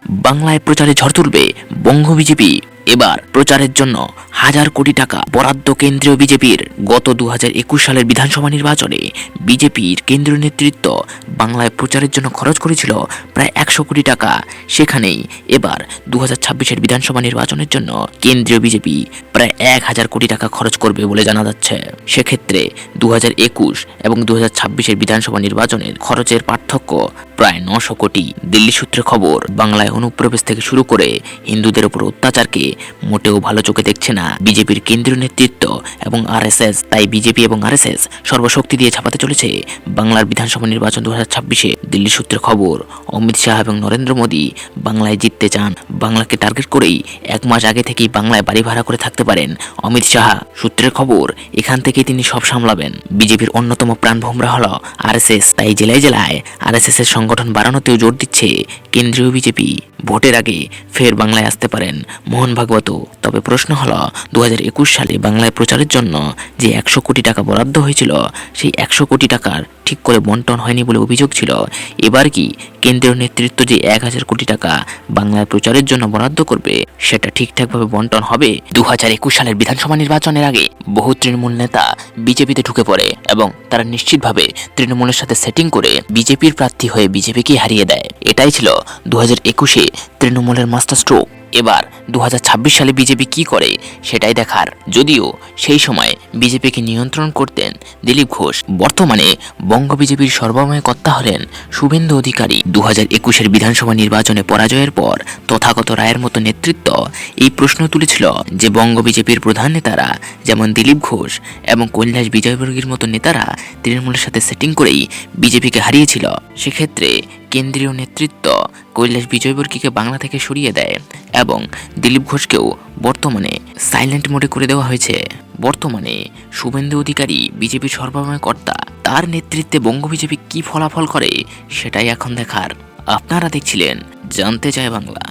বাংলায় প্রচারে ঝড় তুলবে বঙ্গ বিজেপি। এবার প্রচারের জন্য হাজার কোটি টাকা বরাদ্দ কেন্দ্রীয় বিজেপির। গত 2021 সালের বিধানসভা নির্বাচনে বিজেপির কেন্দ্রীয় নেতৃত্ব বাংলায় প্রচারের জন্য খরচ করেছিল প্রায় 100 কোটি টাকা। সেখানেই এবার 2026-এর বিধানসভা নির্বাচনের জন্য কেন্দ্রীয় বিজেপি প্রায় 1000 কোটি টাকা খরচ করবে বলে জানা যাচ্ছে। সেক্ষেত্রে 2021 এবং 2026-এর বিধানসভা নির্বাচনের খরচের পার্থক্য প্রায় 900 কোটি। দিল্লি সূত্রে খবর, বাংলায় অনুপ্রবেশ থেকে শুরু করে হিন্দুদের উপর অত্যাচারকে মোটেও ভালো চোখে দেখছে না বিজেপির কেন্দ্রীয় নেতৃত্ব এবং আরএসএস। তাই বিজেপি এবং আরএসএস সর্বশক্তি দিয়ে ছাপাতে চলেছে বাংলার বিধানসভা নির্বাচন 2026-এ। দিল্লি সূত্রে খবর, অমিত শাহ এবং নরেন্দ্র মোদী বাংলায় জিততে চান। বাংলাকে টার্গেট করেই 1 মাস আগে থেকেই বাংলায় বাড়ি ভাড়া করে থাকতে পারেন অমিত শাহ। সূত্রের খবর, এখান থেকেই তিনি সব সামলাবেন। বিজেপির অন্যতম প্রাণভোমরা হলো আরএসএস, তাই জেলায় জেলায় আরএসএস এর সংগঠন বাড়ানোতেও জোর দিচ্ছে কেন্দ্রীয় বিজেপি। ভোটের আগে ফের বাংলায় আসতে পারেন মোহন ভাগবত। তবে প্রশ্ন হলো, 2021 সালে বাংলায় প্রচারের জন্য যে 100 কোটি টাকা বরাদ্দ হয়েছিল, সেই 100 কোটি টাকার ঠিক করে বন্টন হয়নি বলে অভিযোগ ছিল। এবার কি কেন্দ্রীয় নেতৃত্ব যে 1000 কোটি টাকা বাংলায় প্রচারের জন্য বরাদ্দ করবে, সেটা ঠিকঠাকভাবে বন্টন হবে? 2021 সালের বিধানসভা নির্বাচনের আগে বহু তৃণমূল নেতা বিজেপিতে ঢুকে পড়ে এবং তারা নিশ্চিতভাবে তৃণমূলের সাথে সেটিং করে বিজেপির প্রার্থী হয়ে বিজেপিকে হারিয়ে দেয়। এটাই ছিল 2021-এ তৃণমূলের মাস্টার স্ট্রোক। এবার 2026 সালে বিজেপি কি করে সেটাই দেখার। যদিও সেই সময় বিজেপিকে নিয়ন্ত্রণ করতেন দিলীপ ঘোষ, বর্তমানে বঙ্গ বিজেপির সর্বময় কর্তা হলেন শুভেন্দু অধিকারী। 2021-এর বিধানসভা নির্বাচনে পরাজয়ের পর তথাগত রায়ের মতো নেতৃত্ব এই প্রশ্ন তুলেছিল যে বঙ্গ বিজেপির প্রধান নেতারা যেমন দিলীপ ঘোষ এবং কৈলাস বিজয়বর্গীর মতো নেতারা তৃণমূলের সাথে সেটিং করেই বিজেপিকে হারিয়েছিল। সেক্ষেত্রে কেন্দ্রীয় নেতৃত্ব কৈলাস বিজয়বর্গীকে বাংলা থেকে সরিয়ে দেয় এবং দিলীপ ঘোষকেও বর্তমানে সাইলেন্ট মোডে করে দেওয়া হয়েছে। বর্তমানে শুভেন্দু অধিকারী বিজেপির সর্বময় কর্তা, তার নেতৃত্বে বঙ্গ বিজেপি কি ফলাফল করে সেটাই এখন দেখার। আপনারা দেখছিলেন জানতে চায় বাংলা।